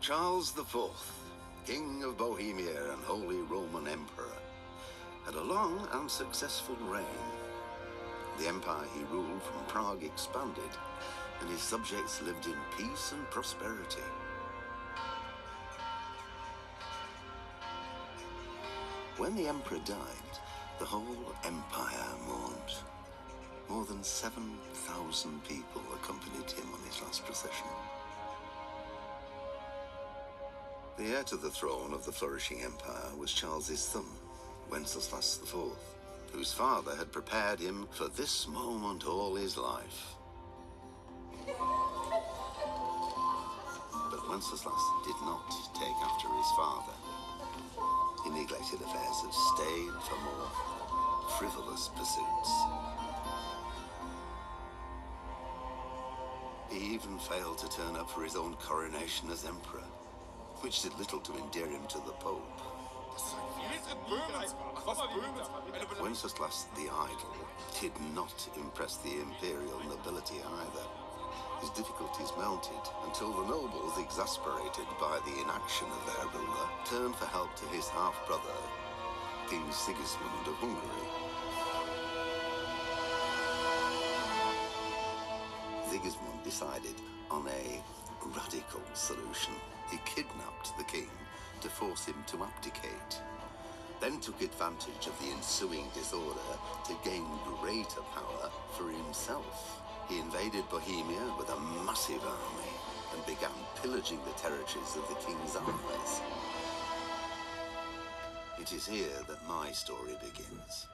Charles IV, King of Bohemia and Holy Roman Emperor, had a long and successful reign. The empire he ruled from Prague expanded, and his subjects lived in peace and prosperity. When the emperor died, the whole empire mourned. More than 7,000 people accompanied him on his last procession. The heir to the throne of the flourishing empire was Charles's son, Wenceslas IV, whose father had prepared him for this moment all his life. But Wenceslas did not take after his father. He neglected affairs of state for more frivolous pursuits. He even failed to turn up for his own coronation as emperor, which did little to endear him to the Pope. Wenceslas the Idle did not impress the imperial nobility either. His difficulties mounted until the nobles, exasperated by the inaction of their ruler, turned for help to his half-brother, King Sigismund of Hungary. Sigismund decided on a radical solution. He kidnapped the king to force him to abdicate, then took advantage of the ensuing disorder to gain greater power for himself. He invaded Bohemia with a massive army and began pillaging the territories of the king's allies. It is here that my story begins.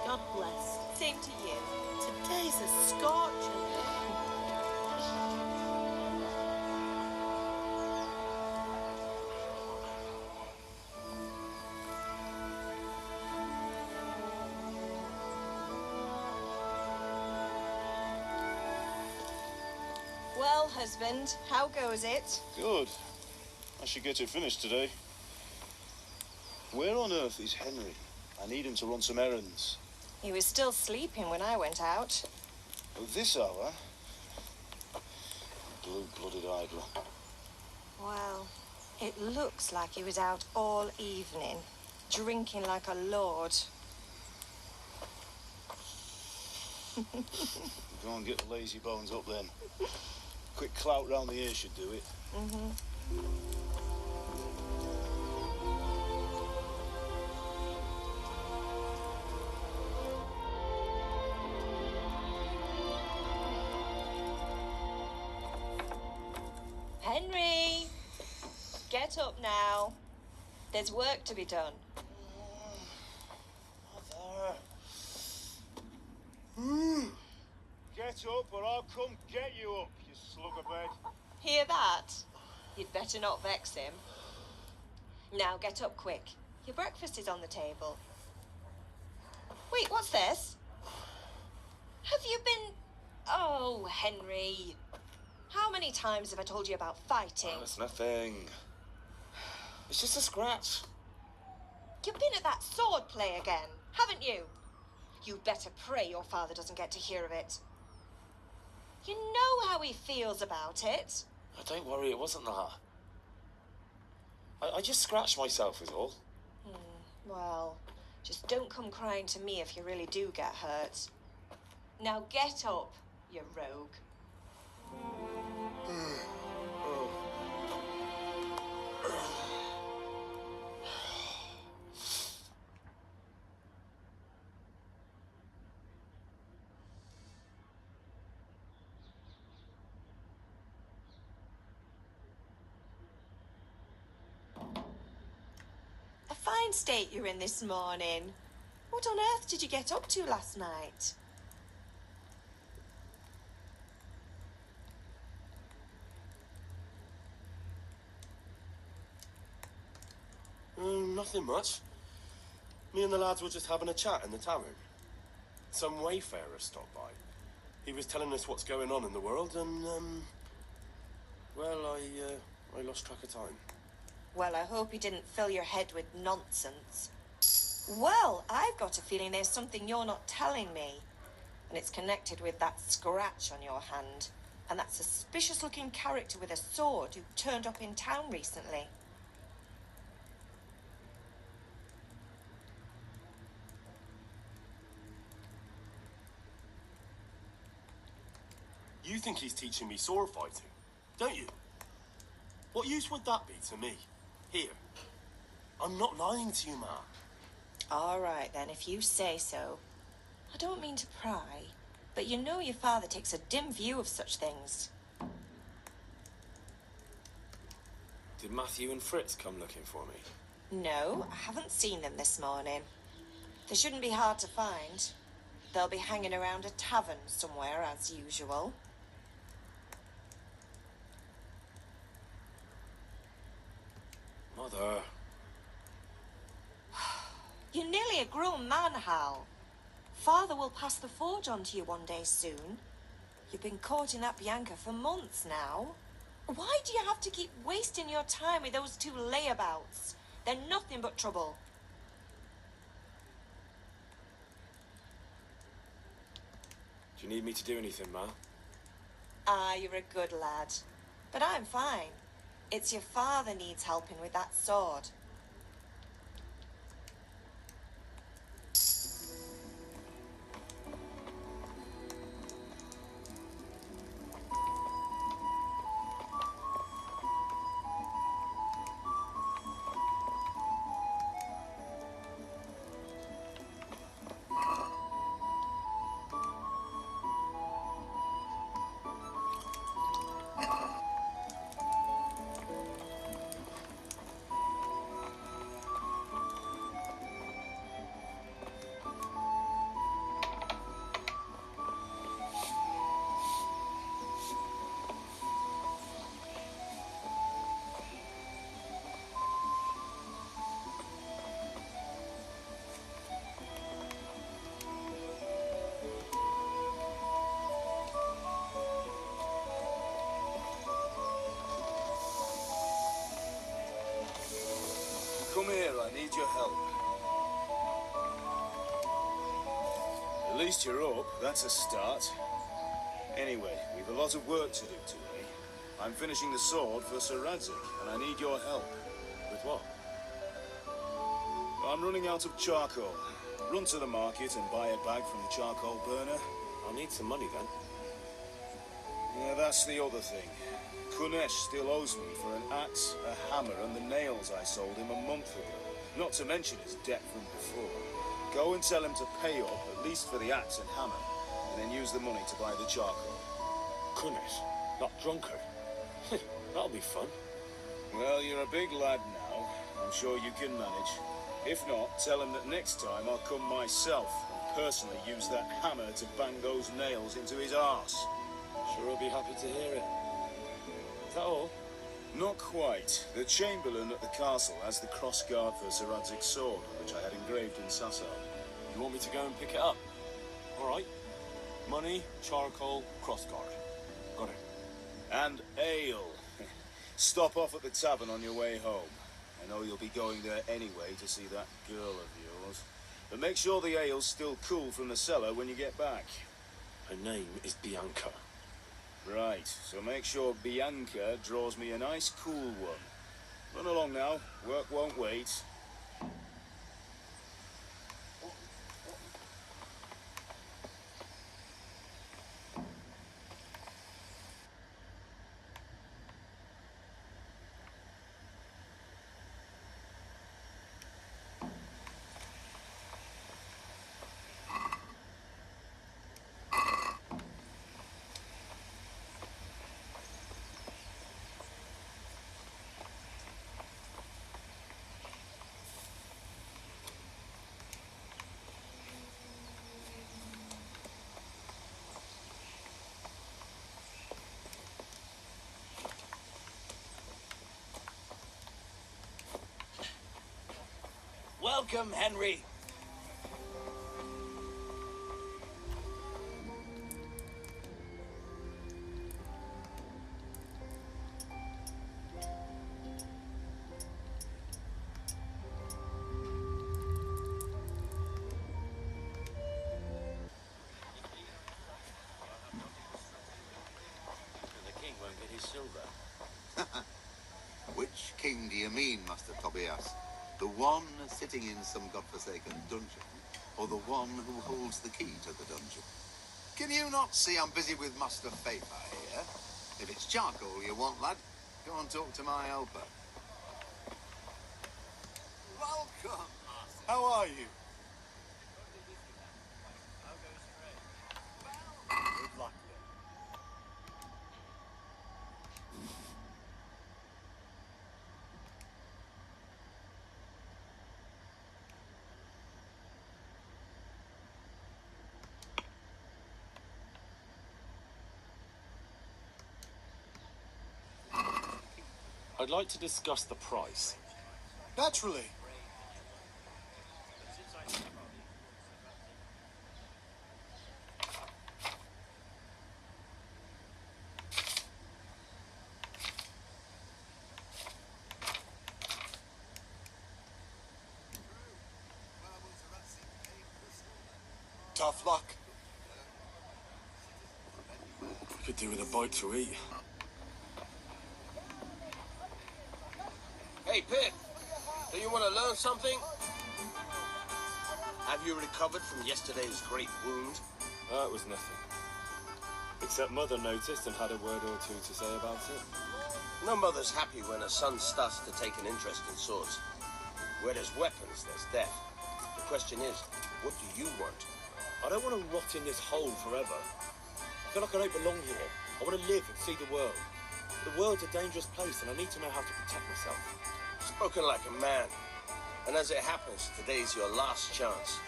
God bless. Same to you. Today's a scorcher. Well, husband, how goes it? Good. I should get it finished today. Where on earth is Henry? I need him to run some errands. He was still sleeping when I went out. At this hour? blue-blooded idler. Well, it looks like he was out all evening, drinking like a lord. Go and get the lazy bones up then. Quick clout round the ear should do it. Henry! Get up now. There's work to be done. Mother. Get up or I'll come get you up, you slug of bed. Hear that? You'd better not vex him. Now get up quick. Your breakfast is on the table. Wait, what's this? Have you been... Oh, Henry. How many times have I told you about fighting? Oh, it's nothing. It's just a scratch. You've been at that sword play again, haven't you? You'd better pray your father doesn't get to hear of it. You know how he feels about it. Oh, don't worry, it wasn't that. I just scratched myself is all. Well, just don't come crying to me if you really do get hurt. Now get up, you rogue. A fine state you're in this morning. What on earth did you get up to last night? Nothing much. Me and the lads were just having a chat in the tavern. Some wayfarer stopped by. He was telling us what's going on in the world and, well, I lost track of time. Well, I hope he didn't fill your head with nonsense. Well, I've got a feeling there's something you're not telling me. And it's connected with that scratch on your hand. And that suspicious-looking character with a sword who turned up in town recently. You think he's teaching me sword fighting, don't you? What use would that be to me? Here. I'm not lying to you, Ma. All right, then, if you say so. I don't mean to pry, but you know your father takes a dim view of such things. Did Matthew and Fritz come looking for me? No, I haven't seen them this morning. They shouldn't be hard to find. They'll be hanging around a tavern somewhere, as usual. Mother. You're nearly a grown man, Hal. Father will pass the forge on to you one day soon. You've been courting that Bianca for months now. Why do you have to keep wasting your time with those two layabouts? They're nothing but trouble. Do you need me to do anything, Ma? Ah, you're a good lad. But I'm fine. It's your father needs helping with that sword. Come here, I need your help. At least you're up, that's a start. Anyway, we've a lot of work to do today. I'm finishing the sword for Sir Radzig, and I need your help. With what? I'm running out of charcoal. Run to the market and buy a bag from the charcoal burner. I'll need some money then. Yeah, that's the other thing. Kunesh still owes me for an axe, a hammer, and the nails I sold him a month ago. Not to mention his debt from before. Go and tell him to pay up, at least for the axe and hammer, and then use the money to buy the charcoal. Kunesh, not drunkard. That'll be fun. Well, you're a big lad now. I'm sure you can manage. If not, tell him that next time I'll come myself and personally use that hammer to bang those nails into his arse. Sure I'll be happy to hear it. Is that all? Not quite. The Chamberlain at the castle has the crossguard for Sir Radzig's sword, which I had engraved in Sasau. You want me to go and pick it up? All right. Money, charcoal, crossguard. Got it. And ale. Stop off at the tavern on your way home. I know you'll be going there anyway to see that girl of yours. But make sure the ale's still cool from the cellar when you get back. Her name is Bianca. Right, so make sure Bianca draws me a nice cool one. Run along now, work won't wait. Welcome, Henry. The king won't get his silver. Which king do you mean, Master Tobias? The one sitting in some godforsaken dungeon, or the one who holds the key to the dungeon? Can you not see I'm busy with Master Faber here? If it's charcoal you want, lad, go and talk to my helper. Welcome, Master. How are you? Good luck then. I'd like to discuss the price. Naturally. Tough luck. Could do with a bite to eat. Hey, Pip. Do you want to learn something? Have you recovered from yesterday's great wound? That was nothing. Except Mother noticed and had a word or two to say about it. No mother's happy when her son starts to take an interest in swords. Where there's weapons, there's death. The question is, what do you want? I don't want to rot in this hole forever. I feel like I don't belong here. I want to live and see the world. The world's a dangerous place and I need to know how to protect myself. Spoken like a man. And as it happens, today's your last chance.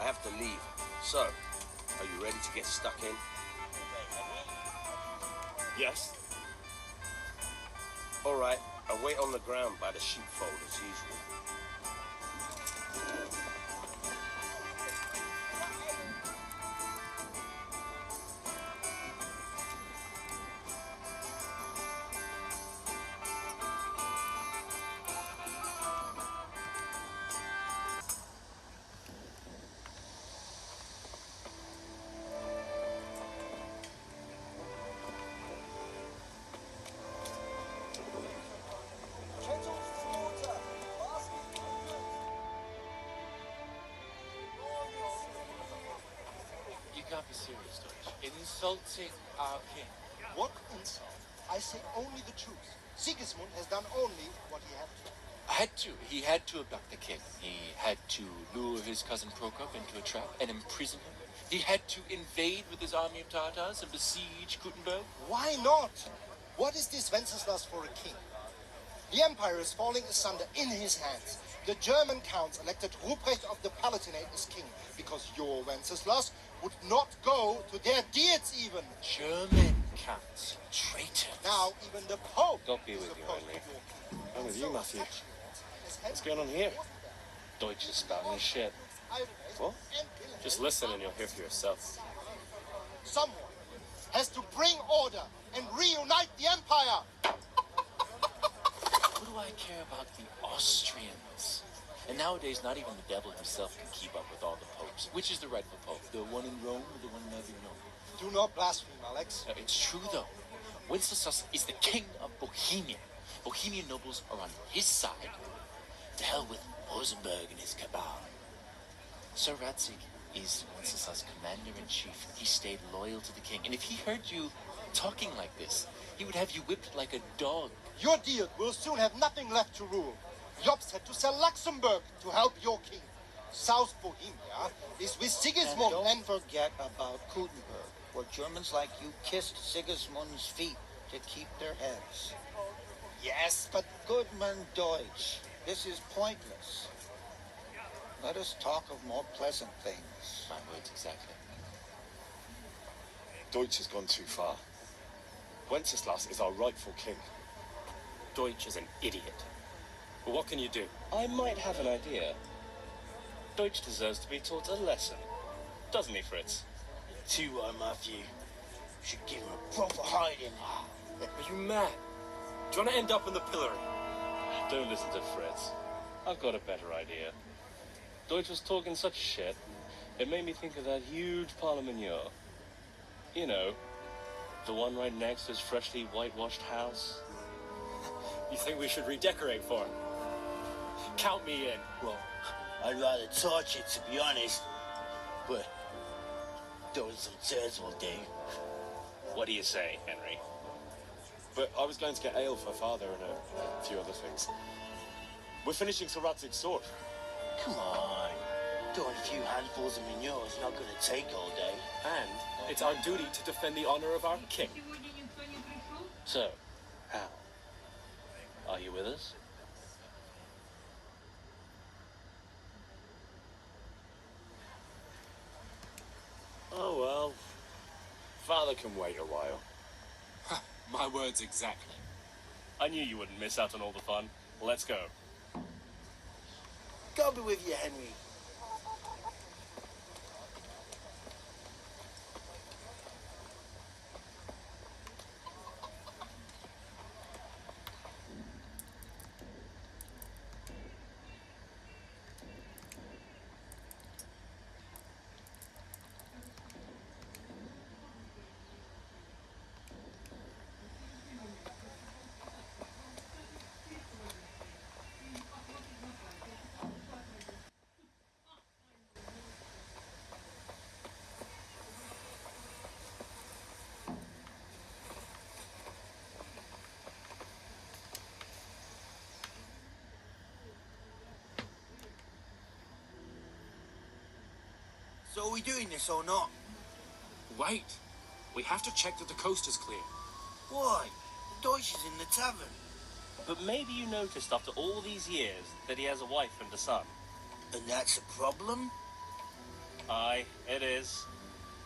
I have to leave. So, are you ready to get stuck in? Yes. All right, I'll wait on the ground by the sheepfold as usual. can't be serious, Deutsch. Insulting our king. What insult? I say only the truth. Sigismund has done only what he had to. Had to. He had to abduct the king. He had to lure his cousin Prokop into a trap and imprison him. He had to invade with his army of Tartars and besiege Gutenberg. Why not? What is this Wenceslas for a king? The empire is falling asunder in his hands. The German counts elected Ruprecht of the Palatinate as king because your Wenceslas would not go to their deeds even. German counts. Traitors. Now even the Pope God be is with you, opposed Henry. to your king. I'm with you, Matthew. So, What's going on here? Deutsch is spouting his shit. What? Just listen and you'll hear for yourself. someone has to bring order and reunite the empire. What do I care about the Austrians? And nowadays, not even the devil himself can keep up with all the popes. Which is the rightful pope? The one in Rome or the one in Avignon? Do not blaspheme, Alex. It's true, though. Wenceslas is the king of Bohemia. Bohemian nobles are on his side. To hell with Rosenberg and his cabal. Sir Radzig is Wenceslas' commander-in-chief. He stayed loyal to the king. And if he heard you talking like this, he would have you whipped like a dog. Your Diet will soon have nothing left to rule. Jobst had to sell Luxembourg to help your king. South Bohemia is with Sigismund And don't forget about Gutenberg, where Germans like you kissed Sigismund's feet to keep their heads. Yes, but Goodman Deutsch, this is pointless. Let us talk of more pleasant things. My words exactly. Deutsch has gone too far. Wenceslas is our rightful king. Deutsch is an idiot. But what can you do? I might have an idea. Deutsch deserves to be taught a lesson. Doesn't he, Fritz? Too Matthew. Should give him a proper hiding. Are you mad? Do you want to end up in the pillory? Don't listen to Fritz. I've got a better idea. Deutsch was talking such shit, it made me think of that huge Parliament. You know, the one right next to his freshly whitewashed house. You think we should redecorate for him? Count me in. Well, I'd rather torch it, to be honest. But throwing some chairs will do. What do you say, Henry? But I was going to get ale for father and a few other things. We're finishing Sir Radzig's sword. Come on. Throwing a few handfuls of manure is not going to take all day. And it's our duty to defend the honor of our king. So, Hal, are you with us? Oh, well. Father can wait a while. My words exactly. I knew you wouldn't miss out on all the fun. Let's go. God be with you, Henry. So are we doing this or not? Wait. We have to check that the coast is clear. Why? Deutsch is in the tavern. But maybe you noticed after all these years that he has a wife and a son. And that's a problem? Aye, it is.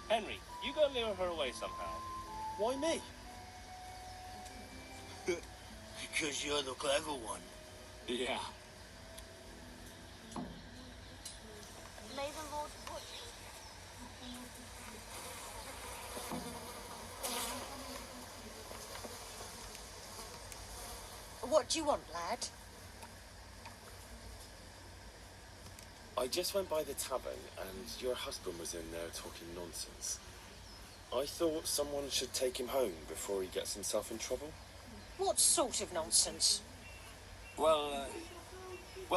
Henry, you go lure her away somehow. Why me? Because you're the clever one. Yeah. May the Lord put What do you want, lad? I just went by the tavern and your husband was in there talking nonsense. I thought someone should take him home before he gets himself in trouble. What sort of nonsense? Well,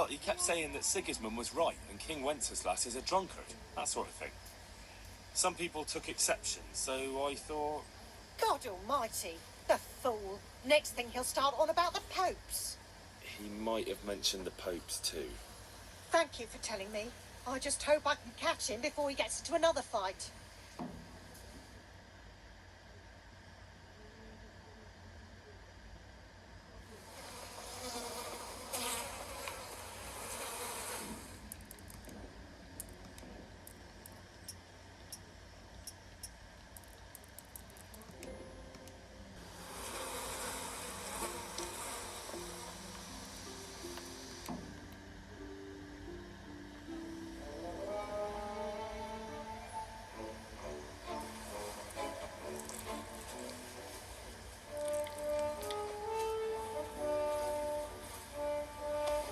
he kept saying that Sigismund was right and King Wenceslas is a drunkard. That sort of thing. Some people took exception, so I thought... God almighty, the fool. Next thing he'll start on about the popes. He might have mentioned the popes too. Thank you for telling me. I just hope I can catch him before he gets into another fight.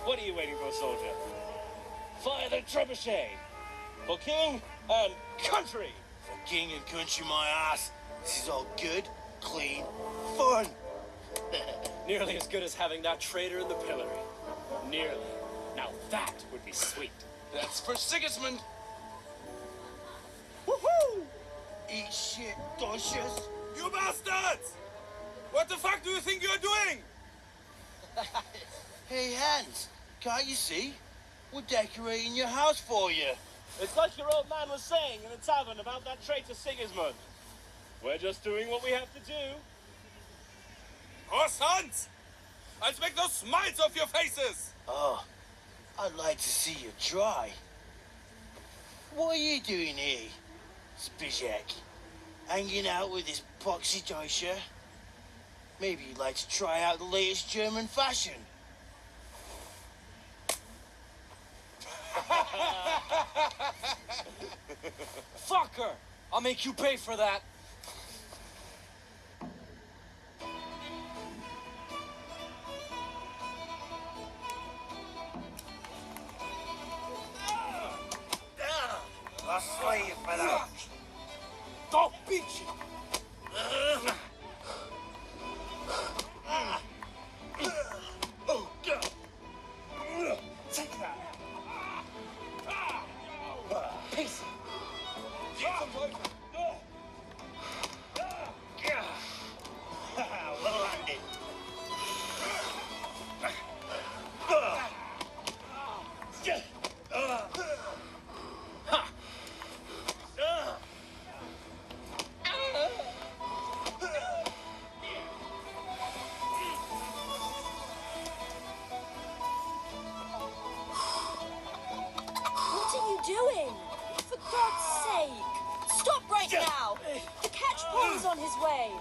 What are you waiting for, soldier? Fire the trebuchet! For king and country! For king and country, my ass. This is all good, clean, fun. Nearly as good as having that traitor in the pillory. Nearly. Now that would be sweet. That's for Sigismund. Woohoo! Eat shit, Docious. You bastards! What the fuck do you think you're doing? Hey, Hans, can't you see? We're decorating your house for you. It's like your old man was saying in the tavern about that traitor Sigismund. We're just doing what we have to do. Our sons! I'll make those smiles off your faces! Oh, I'd like to see you try. What are you doing here, Spizek? Hanging out with this poxy Deutscher? Maybe you'd like to try out the latest German fashion. Fucker! I'll make you pay for that. I'll slay you for that. Don't beat you! Oh, God. Take that! Peace. Well landed. What are you doing? For God's sake! Stop right now! The catch pole's on his way!